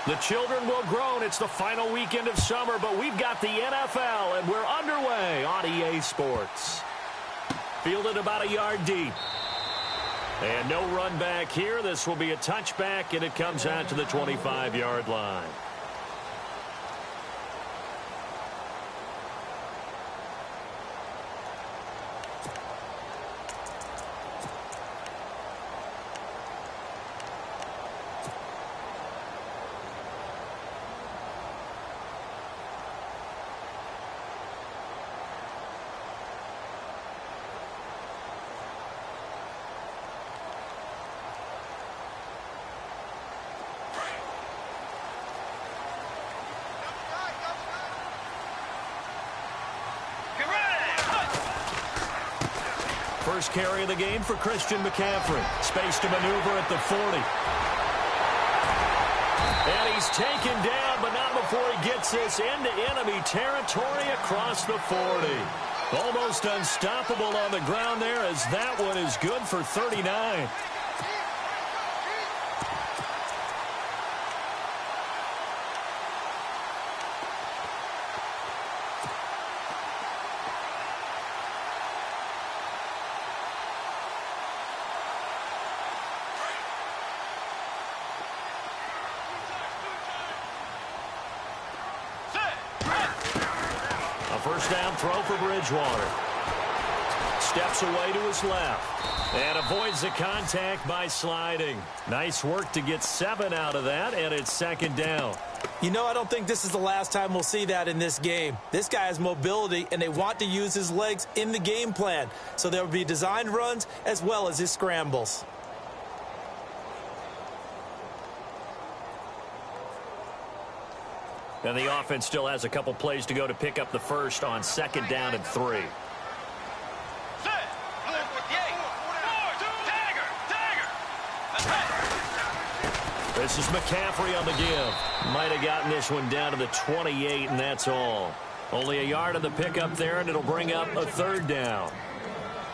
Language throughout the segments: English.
The children will groan. It's the final weekend of summer, but we've got the NFL, and we're underway on EA Sports. Fielded about a yard deep. And no run back here. This will be a touchback, and it comes out to the 25-yard line. First carry of the game for Christian McCaffrey. Space to maneuver at the 40. And he's taken down, but not before he gets this into enemy territory across the 40. Almost unstoppable on the ground there, as that one is good for 39. First down throw for Bridgewater. Steps away to his left. And avoids the contact by sliding. Nice work to get 7 out of that, and it's second down. You know, I don't think this is the last time we'll see that in this game. This guy has mobility, and they want to use his legs in the game plan. So there will be designed runs as well as his scrambles. And the offense still has a couple plays to go to pick up the first on second down and 3. This is McCaffrey on the give. Might have gotten this one down to the 28, and that's all. Only a yard on the pickup there, and it'll bring up a third down.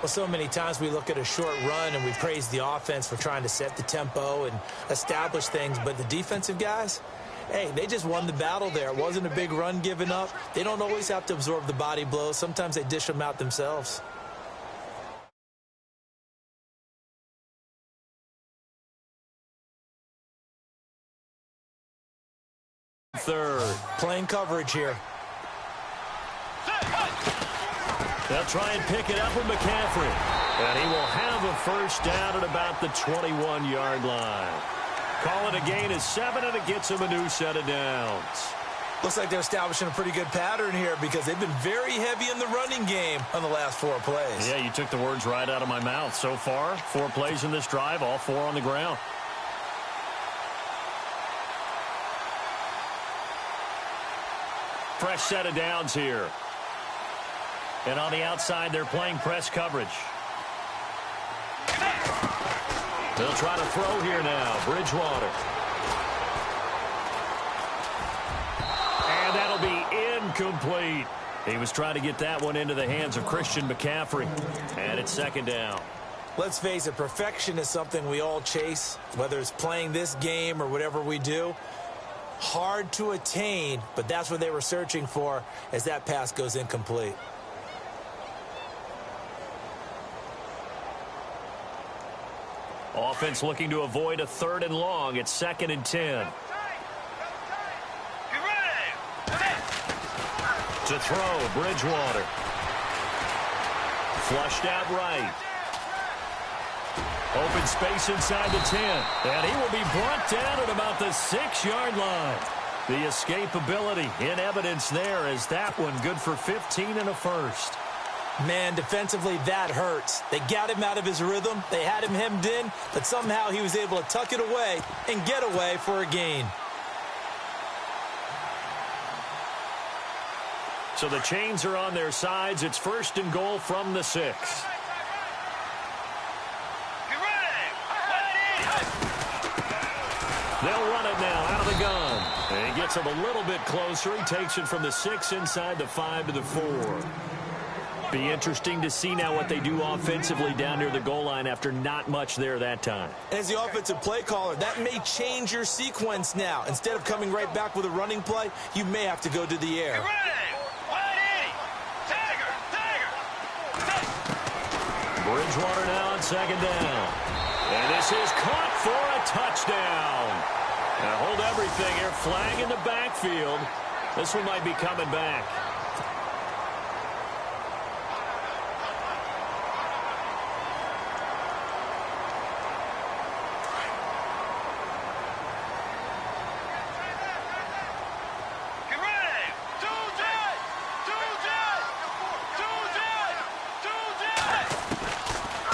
Well, so many times we look at a short run and we praise the offense for trying to set the tempo and establish things, but the defensive guys, hey, they just won the battle there. It wasn't a big run given up. They don't always have to absorb the body blows. Sometimes they dish them out themselves. Third. Playing coverage here. They'll try and pick it up with McCaffrey. And he will have a first down at about the 21-yard line. Call it a gain of 7, and it gets him a new set of downs. Looks like they're establishing a pretty good pattern here because they've been very heavy in the running game on the last 4 plays. Yeah, you took the words right out of my mouth. So far, 4 plays in this drive, all 4 on the ground. Fresh set of downs here. And on the outside, they're playing press coverage. They'll try to throw here now. Bridgewater. And that'll be incomplete. He was trying to get that one into the hands of Christian McCaffrey. And it's second down. Let's face it, perfection is something we all chase, whether it's playing this game or whatever we do. Hard to attain, but that's what they were searching for as that pass goes incomplete. Offense looking to avoid a 3rd and long. It's 2nd and 10. To throw, Bridgewater. Flushed out right. Open space inside the 10. And he will be brought down at about the 6-yard line. The escapability in evidence there as that one good for 15 and a first. Man, defensively, that hurts. They got him out of his rhythm. They had him hemmed in, but somehow he was able to tuck it away and get away for a gain. So the chains are on their sides. It's 1st and goal from the 6. They'll run it now out of the gun. And he gets him a little bit closer. He takes it from the 6 inside the 5 to the 4. Be interesting to see now what they do offensively down near the goal line after not much there that time. As the offensive play caller, that may change your sequence now. Instead of coming right back with a running play, you may have to go to the air. Bridgewater now on second down. And this is caught for a touchdown. Now hold everything here. Flag in the backfield. This one might be coming back.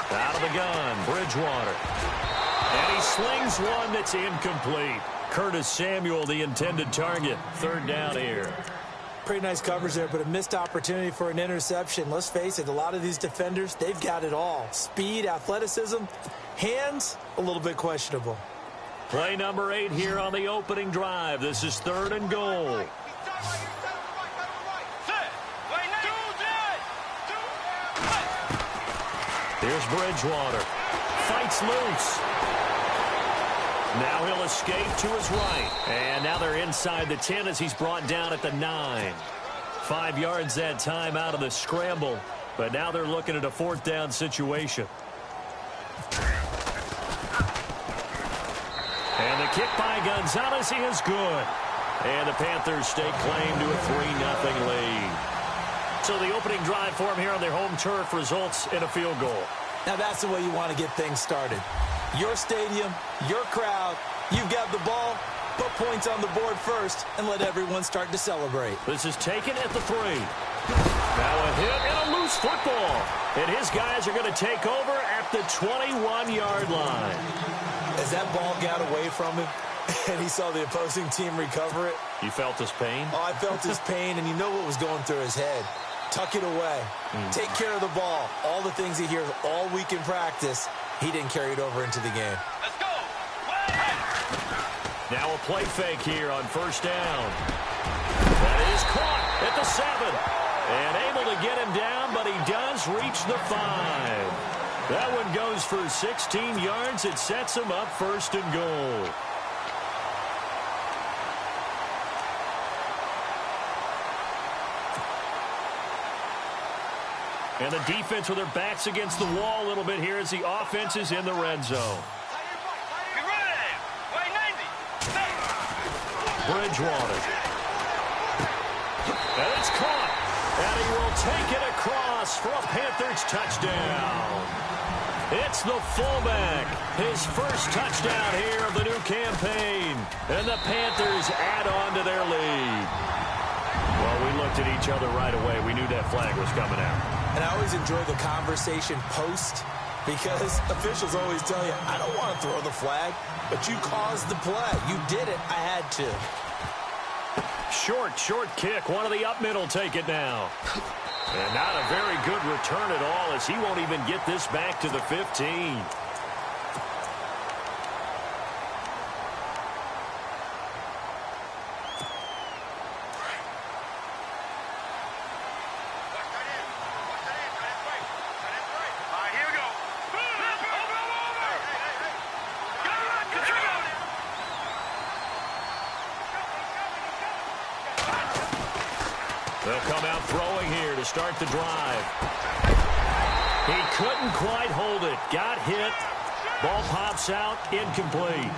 Out of the gun, Bridgewater. And he slings one that's incomplete. Curtis Samuel, the intended target. Third down here. Pretty nice coverage there, but a missed opportunity for an interception. Let's face it, a lot of these defenders, they've got it all. Speed, athleticism, hands, a little bit questionable. Play number 8 here on the opening drive. This is third and goal. Here's Bridgewater. Fights loose. Now he'll escape to his right. And now they're inside the 10 as he's brought down at the 9. 5 yards that time out of the scramble. But now they're looking at a fourth down situation. And the kick by Gonzalez is good. And the Panthers stake claim to a 3-0 lead. So the opening drive for them here on their home turf results in a field goal. Now that's the way you want to get things started. Your stadium, your crowd, you've got the ball, put points on the board first, and let everyone start to celebrate. This is taken at the 3. Now a hit and a loose football. And his guys are going to take over at the 21-yard line. As that ball got away from him, and he saw the opposing team recover it. You felt his pain? Oh, I felt his pain, and you know what was going through his head. Tuck it away. Take care of the ball. All the things he hears all week in practice, he didn't carry it over into the game. Let's go. Now a play fake here on first down. That is caught at the 7. And able to get him down, but he does reach the 5. That one goes for 16 yards. It sets him up first and goal. And the defense with their backs against the wall a little bit here as the offense is in the red zone. Bridgewater. And it's caught. And he will take it across for a Panthers touchdown. It's the fullback. His first touchdown here of the new campaign. And the Panthers add on to their lead. Well, we looked at each other right away. We knew that flag was coming out. And I always enjoy the conversation post because officials always tell you, I don't want to throw the flag, but you caused the play. You did it. I had to. Short kick. One of the up middle take it now. And not a very good return at all as he won't even get this back to the 15. They'll come out throwing here to start the drive. He couldn't quite hold it. Got hit. Ball pops out. Incomplete.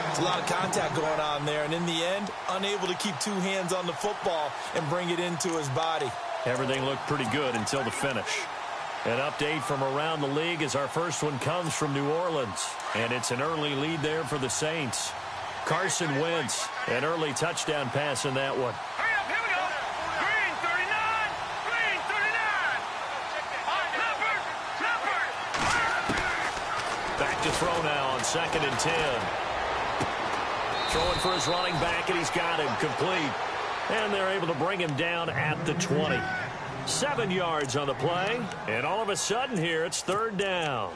There's a lot of contact going on there, and in the end, unable to keep two hands on the football and bring it into his body. Everything looked pretty good until the finish. An update from around the league as our first one comes from New Orleans. And it's an early lead there for the Saints. Carson Wentz, an early touchdown pass in that one. Back to throw now on 2nd and 10. Throwing for his running back, and he's got him complete. And they're able to bring him down at the 20. 7 yards on the play, and all of a sudden here, it's third down.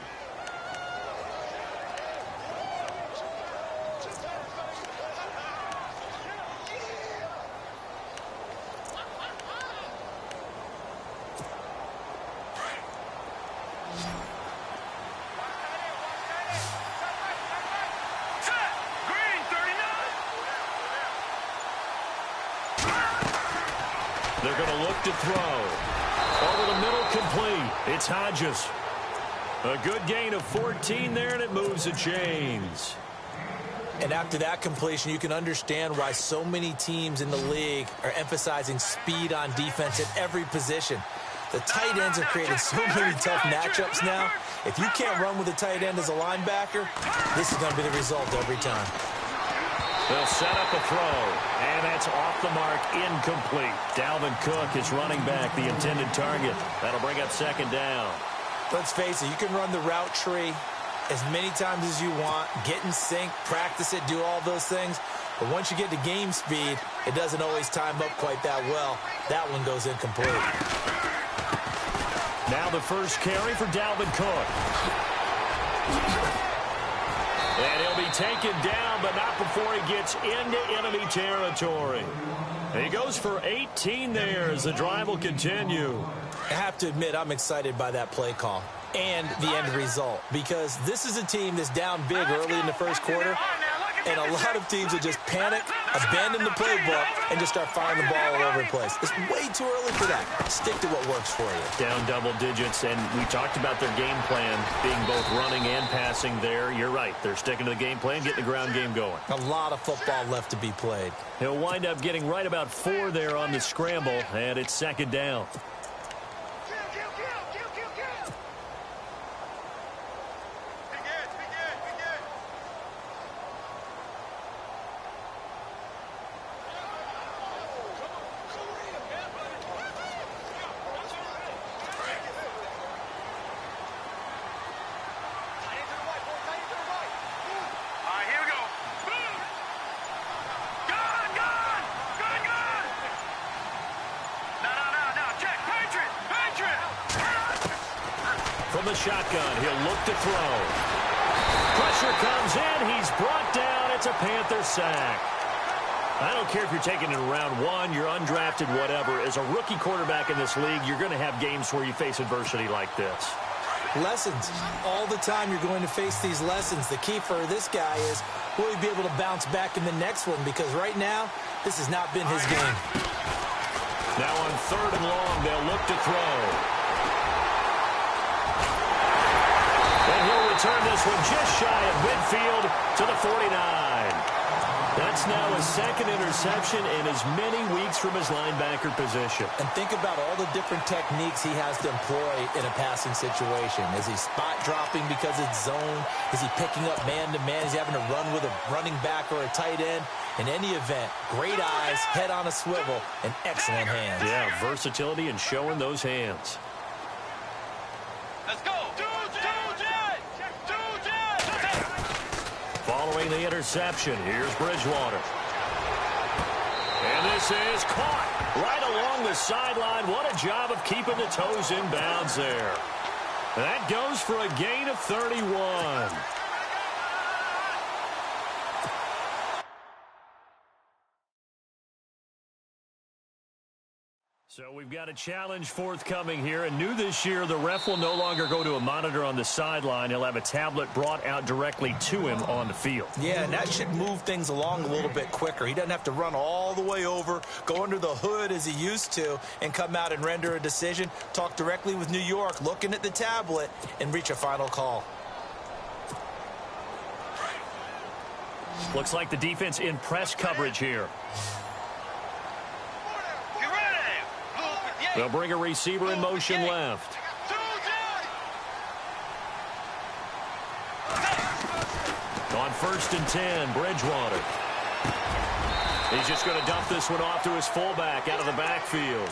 They're going to look to throw. Over the middle, complete. It's Hodges. A good gain of 14 there, and it moves the chains. And after that completion, you can understand why so many teams in the league are emphasizing speed on defense at every position. The tight ends are creating so many tough matchups now. If you can't run with a tight end as a linebacker, this is going to be the result every time. They'll set up a throw, and that's off the mark, incomplete. Dalvin Cook is running back, the intended target. That'll bring up second down. Let's face it, you can run the route tree as many times as you want, get in sync, practice it, do all those things. But once you get to game speed, it doesn't always time up quite that well. That one goes incomplete. Now the first carry for Dalvin Cook. And he'll be taken down, but not before he gets into enemy territory. And he goes for 18 there as the drive will continue. I have to admit, I'm excited by that play call and the end result, because this is a team that's down big early in the first quarter, and a lot of teams will just panic, abandon the playbook, and just start firing the ball all over the place. It's way too early for that. Stick to what works for you. Down double digits, and we talked about their game plan being both running and passing there. You're right. They're sticking to the game plan, getting the ground game going. A lot of football left to be played. He'll wind up getting right about 4 there on the scramble, and it's second down. From the shotgun, he'll look to throw. Pressure comes in. He's brought down. It's a Panther sack. I don't care if you're taking it in round 1, you're undrafted, whatever. As a rookie quarterback in this league, you're going to have games where you face adversity like this. Lessons. All the time you're going to face these lessons. The key for this guy is, will he be able to bounce back in the next one? Because right now, this has not been his game. Now on 3rd and long, they'll look to throw. And he'll return this one just shy of midfield to the 49. That's now his second interception in as many weeks from his linebacker position. And think about all the different techniques he has to employ in a passing situation. Is he spot dropping because it's zone? Is he picking up man-to-man? Is he having to run with a running back or a tight end? In any event, great eyes, head on a swivel, and excellent hands. Yeah, versatility and showing those hands. Let's go. Following the interception, here's Bridgewater. And this is caught right along the sideline. What a job of keeping the toes in bounds there. That goes for a gain of 31. So we've got a challenge forthcoming here, and new this year, the ref will no longer go to a monitor on the sideline. He'll have a tablet brought out directly to him on the field. Yeah, and that should move things along a little bit quicker. He doesn't have to run all the way over, go under the hood as he used to, and come out and render a decision. Talk directly with New York, looking at the tablet, and reach a final call. Looks like the defense in press coverage here. They'll bring a receiver in motion left. On 1st and 10, Bridgewater. He's just going to dump this one off to his fullback out of the backfield.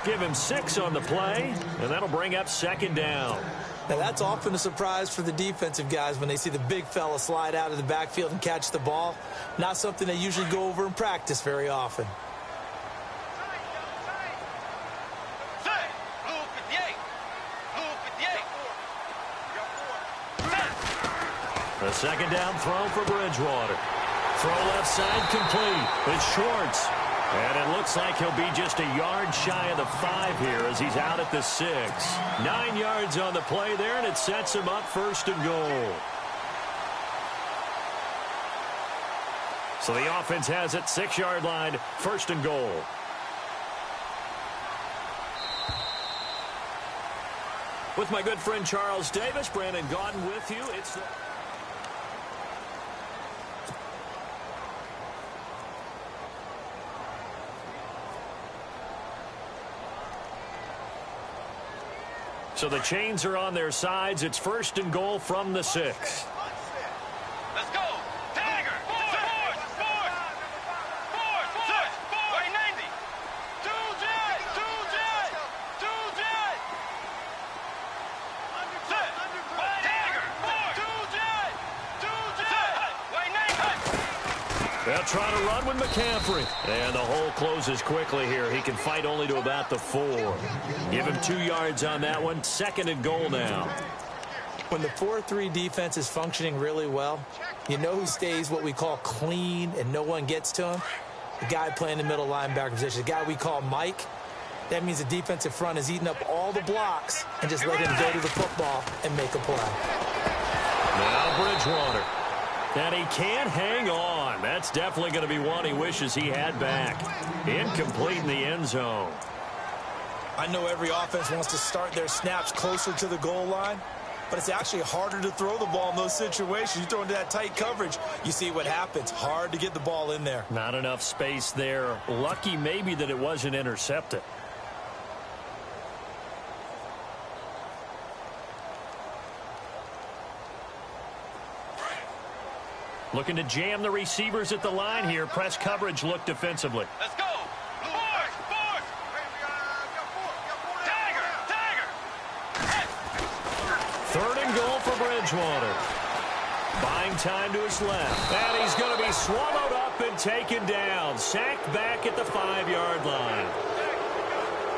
Give him 6 on the play, and that'll bring up second down. Now, that's often a surprise for the defensive guys when they see the big fella slide out of the backfield and catch the ball. Not something they usually go over in practice very often. A second down throw for Bridgewater. Throw left side complete. It's Schwartz. And it looks like he'll be just a yard shy of the 5 here as he's out at the 6. 9 yards on the play there, and it sets him up 1st and goal. So the offense has it, 6-yard line, 1st and goal. With my good friend Charles Davis, Brandon Gaudin with you. It's the... So the chains are on their sides. It's 1st and goal from the 6. Let's go. Tiger. Forward. Wait, 90. 2 jet. Set. Tiger. 2 jet. Wait, 90. They'll try to run with McCaffrey. And the hole closes quickly here. He can fight only to about the 4. Give him 2 yards on that one. 2nd and goal now. When the 4-3 defense is functioning really well, you know who stays what we call clean and no one gets to him? The guy playing the middle linebacker position, the guy we call Mike. That means the defensive front is eating up all the blocks and just let him go to the football and make a play. Now Bridgewater. And he can't hang on. That's definitely going to be one he wishes he had back. Incomplete in the end zone. I know every offense wants to start their snaps closer to the goal line, but it's actually harder to throw the ball in those situations. You throw into that tight coverage, you see what happens. Hard to get the ball in there. Not enough space there. Lucky maybe that it wasn't intercepted. Looking to jam the receivers at the line here. Press coverage look defensively. Let's go. Force. Tiger. 3rd and goal for Bridgewater. Buying time to his left. And he's going to be swallowed up and taken down. Sacked back at the 5-yard line.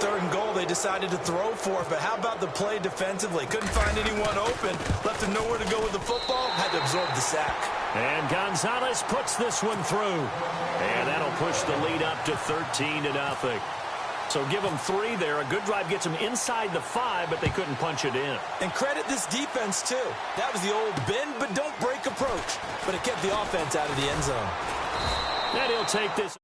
3rd and goal, they decided to throw for it, but how about the play defensively? Couldn't find anyone open. Left him nowhere to go with the football. Had to absorb the sack. And Gonzalez puts this one through. And that'll push the lead up to 13-0. So give them 3 there. A good drive gets them inside the 5, but they couldn't punch it in. And credit this defense, too. That was the old bend but don't break approach. But it kept the offense out of the end zone. And he'll take this.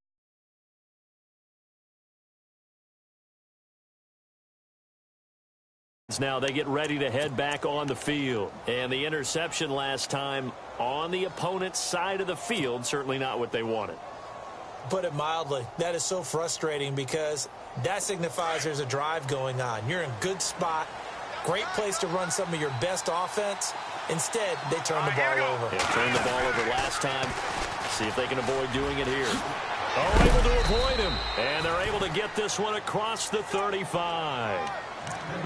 Now they get ready to head back on the field. And the interception last time on the opponent's side of the field, certainly not what they wanted. Put it mildly, that is so frustrating because that signifies there's a drive going on. You're in a good spot, great place to run some of your best offense. Instead, they turn the ball over. Yeah, turned the ball over last time. See if they can avoid doing it here. Oh, able to avoid him. And they're able to get this one across the 35.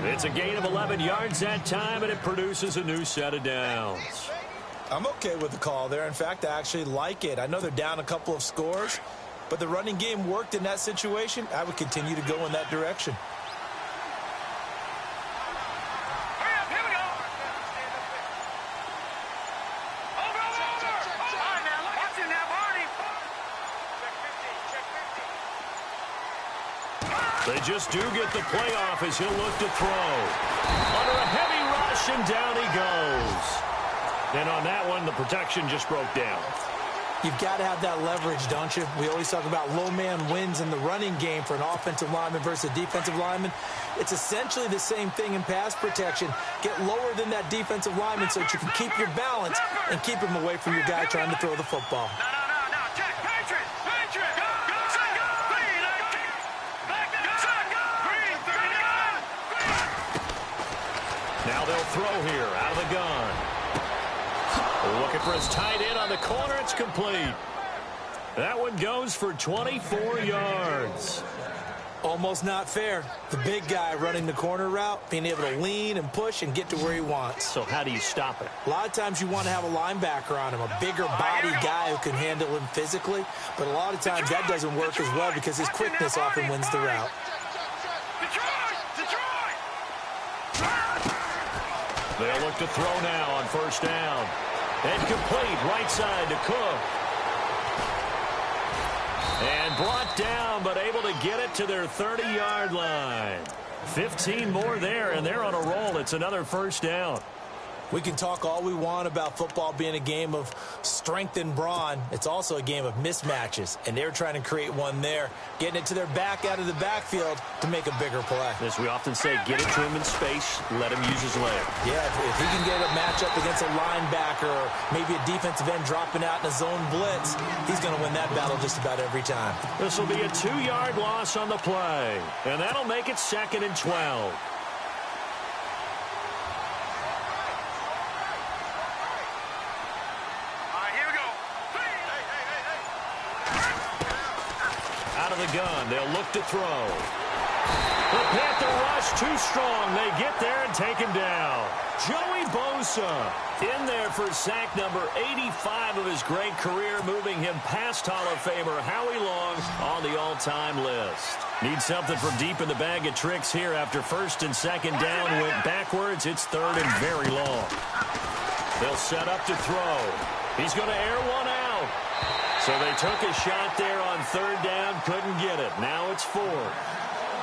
It's a gain of 11 yards that time, and it produces a new set of downs. I'm okay with the call there. In fact, I actually like it. I know they're down a couple of scores, but the running game worked in that situation. I would continue to go in that direction. They just do get the playoff as he'll look to throw. Under a heavy rush, and down he goes. And on that one, the protection just broke down. You've got to have that leverage, don't you? We always talk about low man wins in the running game for an offensive lineman versus a defensive lineman. It's essentially the same thing in pass protection. Get lower than that defensive lineman so that you can keep your balance and keep him away from your guy trying to throw the football. Now they'll throw here out of the gun. Looking for his tight end on the corner. It's complete. That one goes for 24 yards. Almost not fair. The big guy running the corner route, being able to lean and push and get to where he wants. So how do you stop it? A lot of times you want to have a linebacker on him, a bigger body guy who can handle him physically. But a lot of times that doesn't work as well because his quickness often wins the route. They'll look to throw now on first down. And complete right side to Cook. And brought down, but able to get it to their 30-yard line. 15 more there, and they're on a roll. It's another first down. We can talk all we want about football being a game of strength and brawn. It's also a game of mismatches, and they're trying to create one there, getting it to their back out of the backfield to make a bigger play. As we often say, get it to him in space, let him use his leg. Yeah, if he can get a matchup against a linebacker or maybe a defensive end dropping out in a zone blitz, he's going to win that battle just about every time. This will be a 2-yard loss on the play, and that'll make it 2nd and 12. Out of the gun, they'll look to throw. The Panther rush too strong. They get there and take him down. Joey Bosa in there for sack number 85 of his great career, moving him past Hall of Famer Howie Long on the all-time list. Need something from deep in the bag of tricks here after 1st and 2nd down. Went backwards. It's 3rd and very long. They'll set up to throw. He's going to air one out. So they took a shot there on 3rd down, couldn't get it. Now it's 4th.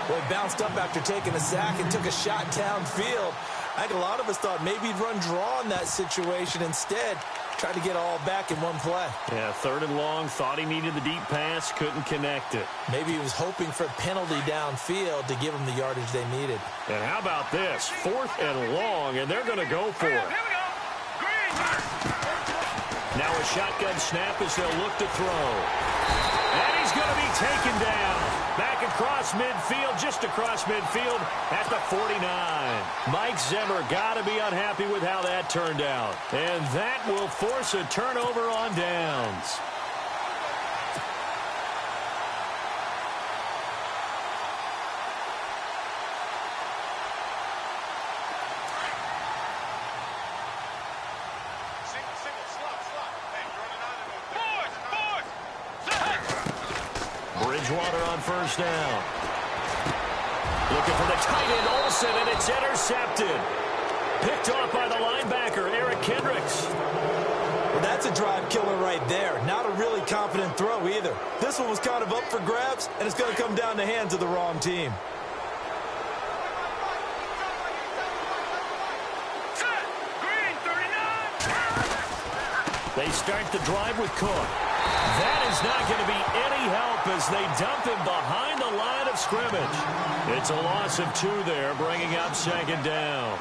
Well, he bounced up after taking a sack and took a shot downfield. I think a lot of us thought maybe he'd run draw in that situation. Instead, tried to get all back in one play. Yeah, 3rd and long, thought he needed the deep pass, couldn't connect it. Maybe he was hoping for a penalty downfield to give him the yardage they needed. And how about this? 4th and long, and they're going to go for it. Now a shotgun snap as they'll look to throw. And he's going to be taken down. Back across midfield, just across midfield at the 49. Mike Zimmer got to be unhappy with how that turned out. And that will force a turnover on downs. Bridgewater on 1st down. Looking for the tight end, Olsen, and it's intercepted. Picked off by the linebacker, Eric Kendricks. Well, that's a drive killer right there. Not a really confident throw either. This one was kind of up for grabs, and it's going to come down the hands of the wrong team. They start the drive with Cook. That is not going to be any help as they dump him behind the line of scrimmage. It's a loss of 2 there, bringing up 2nd down.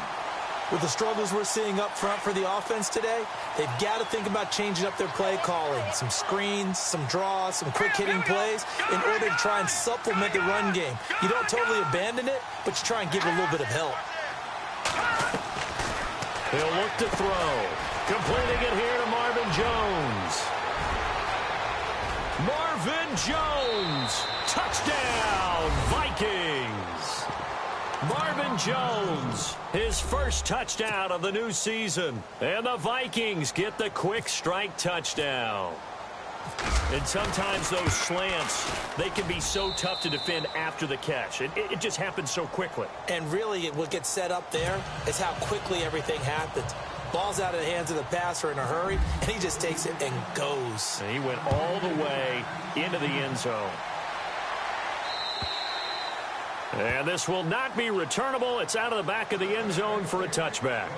With the struggles we're seeing up front for the offense today, they've got to think about changing up their play calling. Some screens, some draws, some quick-hitting plays in order to try and supplement the run game. You don't totally abandon it, but you try and give it a little bit of help. He'll look to throw. Completing it here to Marvin Jones. Marvin Jones. Touchdown, Vikings. Marvin Jones, his first touchdown of the new season. And the Vikings get the quick strike touchdown. And sometimes those slants, they can be so tough to defend after the catch. It just happens so quickly. And really, what gets set up there is how quickly everything happens. Ball's out of the hands of the passer in a hurry, and he just takes it and goes. And he went all the way into the end zone. And this will not be returnable. It's out of the back of the end zone for a touchback.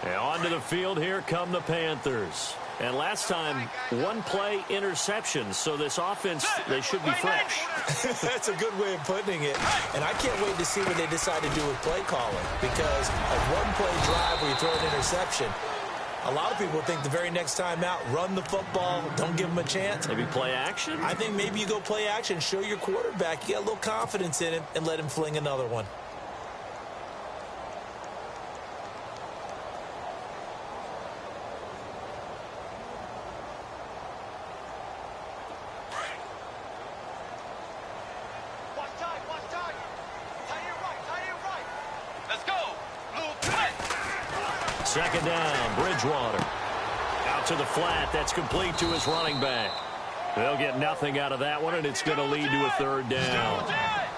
And onto the field, here come the Panthers. And last time, 1-play interception, so this offense, they should be fresh. That's a good way of putting it. And I can't wait to see what they decide to do with play calling, because a 1-play drive where you throw an interception, a lot of people think the very next time out, run the football, don't give them a chance. Maybe play action? I think maybe you go play action, show your quarterback, you got a little confidence in him, and let him fling another one. Second down, Bridgewater. Out to the flat. That's complete to his running back. They'll get nothing out of that one, and it's going to lead to a 3rd down.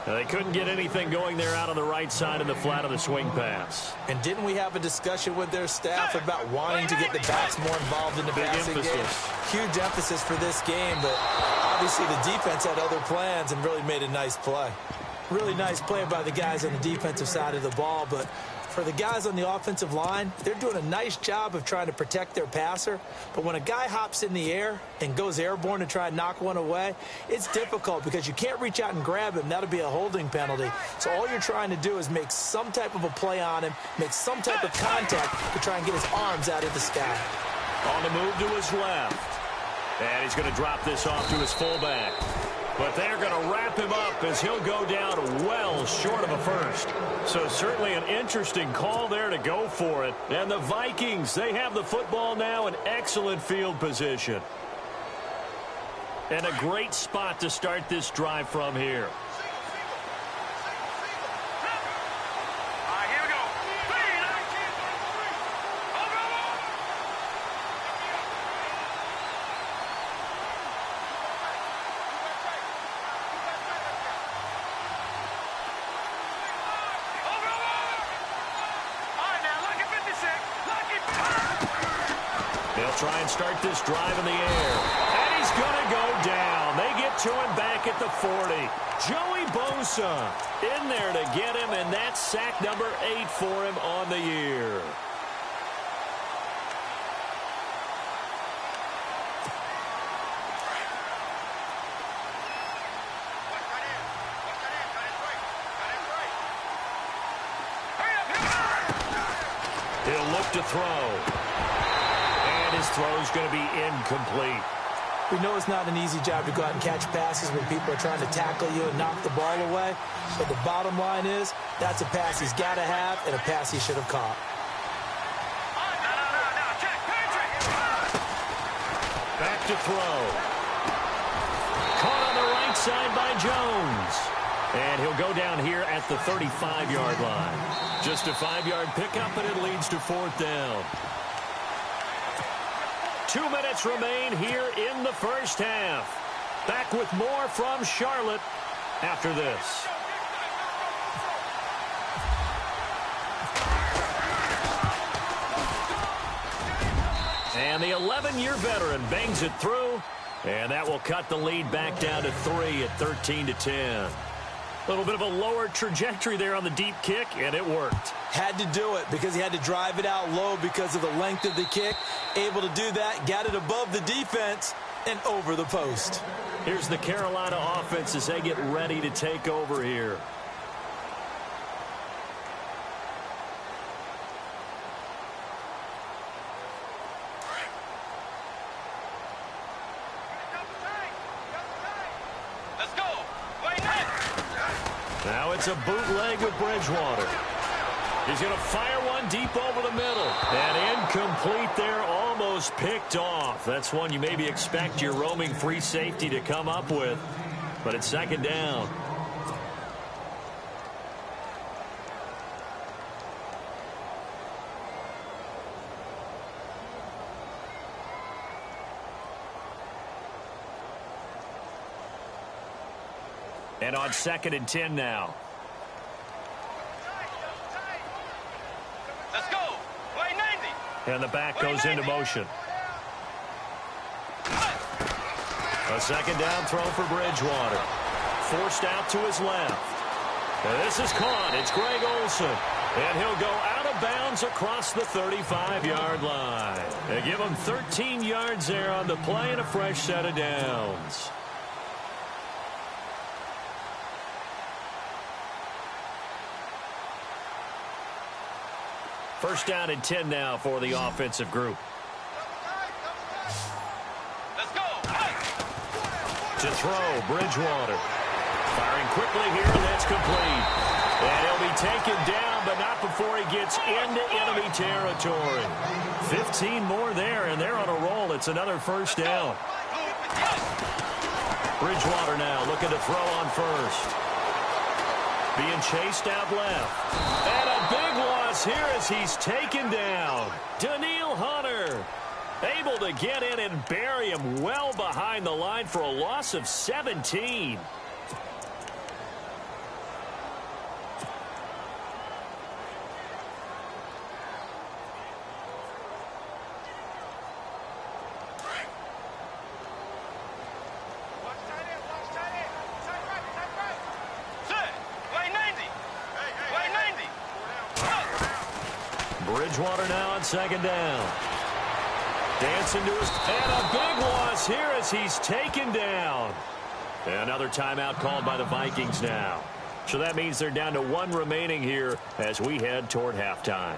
They couldn't get anything going there out on the right side of the flat of the swing pass. And didn't we have a discussion with their staff about wanting to get the backs more involved in the passing game? Huge emphasis for this game, but obviously the defense had other plans and really made a nice play. Really nice play by the guys on the defensive side of the ball, but for the guys on the offensive line, they're doing a nice job of trying to protect their passer. But when a guy hops in the air and goes airborne to try and knock one away, it's difficult because you can't reach out and grab him. That'll be a holding penalty. So all you're trying to do is make some type of a play on him, make some type of contact to try and get his arms out of the sky. On the move to his left. And he's going to drop this off to his fullback. But they're going to wrap him up as he'll go down well short of a first. So certainly an interesting call there to go for it. And the Vikings, they have the football now in excellent field position. And a great spot to start this drive from here. Try and start this drive in the air. And he's going to go down. They get to him back at the 40. Joey Bosa in there to get him, and that's sack number 8 for him on the year. He'll look to throw. His throw is going to be incomplete. We know it's not an easy job to go out and catch passes when people are trying to tackle you and knock the ball away. But the bottom line is, that's a pass he's got to have and a pass he should have caught. Back to throw. Caught on the right side by Jones. And he'll go down here at the 35-yard line. Just a 5-yard pickup, and it leads to 4th down. 2 minutes remain here in the first half. Back with more from Charlotte after this. And the 11-year veteran bangs it through, and that will cut the lead back down to 3 at 13-10. A little bit of a lower trajectory there on the deep kick, and it worked. Had to do it because he had to drive it out low because of the length of the kick. Able to do that, got it above the defense and over the post. Here's the Carolina offense as they get ready to take over here. Now it's a bootleg with Bridgewater. He's going to fire one deep over the middle. And incomplete there, almost picked off. That's one you maybe expect your roaming free safety to come up with. But it's 2nd down. And on 2nd and 10 now. Let's go. Play 90. And the back goes into motion. A 2nd down throw for Bridgewater. Forced out to his left. And this is caught. It's Greg Olsen. And he'll go out of bounds across the 35-yard line. They give him 13 yards there on the play and a fresh set of downs. First down and 10 now for the offensive group. Let's go. To throw, Bridgewater. Firing quickly here, and that's complete. And he'll be taken down, but not before he gets into enemy territory. 15 more there, and they're on a roll. It's another first down. Bridgewater now looking to throw on first. Being chased out left. And a big loss here as he's taken down. Daniil Hunter able to get in and bury him well behind the line for a loss of 17. Bridgewater now on second down. Dancing to his, and a big loss here as he's taken down. Another timeout called by the Vikings now. So that means they're down to 1 remaining here as we head toward halftime.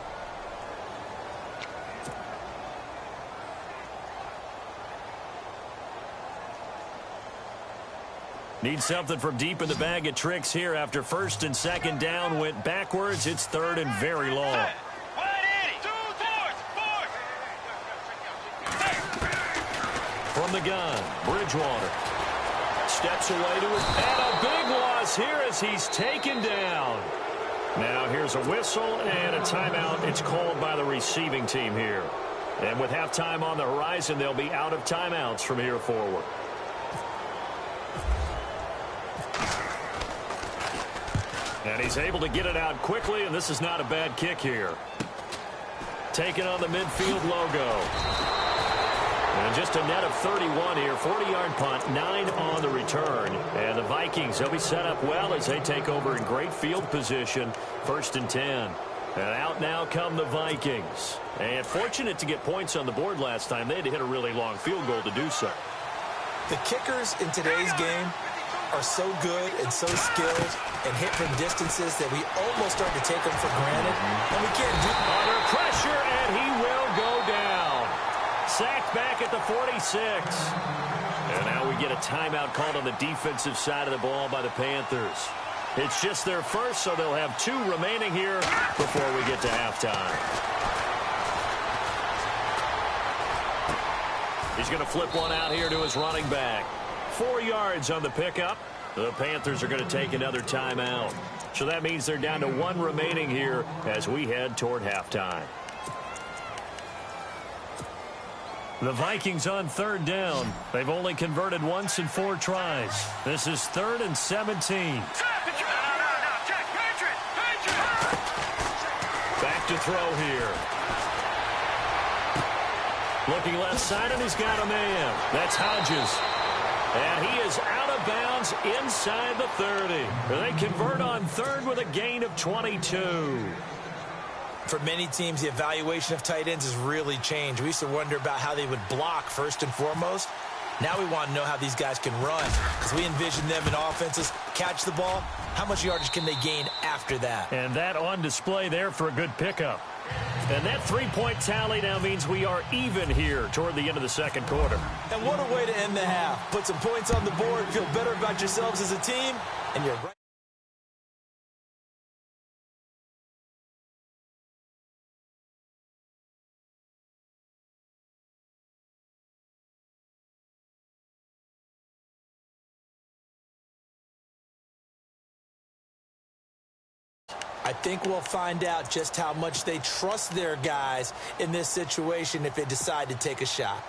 Need something from deep in the bag of tricks here after first and second down went backwards. It's third and very long. From the gun, Bridgewater steps away to it, and a big loss here as he's taken down. Now here's a whistle and a timeout. It's called by the receiving team here. And with halftime on the horizon, they'll be out of timeouts from here forward. And he's able to get it out quickly, and this is not a bad kick here. Taking on the midfield logo. And just a net of 31 here, 40-yard punt, 9 on the return. And the Vikings, they'll be set up well as they take over in great field position, 1st and 10. And out now come the Vikings. And fortunate to get points on the board last time. They had to hit a really long field goal to do so. The kickers in today's game are so good and so skilled and hit from distances that we almost start to take them for granted. And we can't do under pressure, and he will go down. Sacked back at the 46. And now we get a timeout called on the defensive side of the ball by the Panthers. It's just their first, so they'll have 2 remaining here before we get to halftime. He's going to flip one out here to his running back. 4 yards on the pickup. The Panthers are going to take another timeout. So that means they're down to 1 remaining here as we head toward halftime. The Vikings on 3rd down. They've only converted once in 4 tries. This is 3rd and 17. Back to throw here. Looking left side, and he's got a man. That's Hodges. And he is out of bounds inside the 30. They convert on 3rd with a gain of 22. For many teams, the evaluation of tight ends has really changed. We used to wonder about how they would block first and foremost. Now we want to know how these guys can run, because we envision them in offenses catch the ball. How much yardage can they gain after that? And that on display there for a good pickup. And that 3-point tally now means we are even here toward the end of the second quarter. And what a way to end the half. Put some points on the board, feel better about yourselves as a team, and you're right. I think we'll find out just how much they trust their guys in this situation if they decide to take a shot.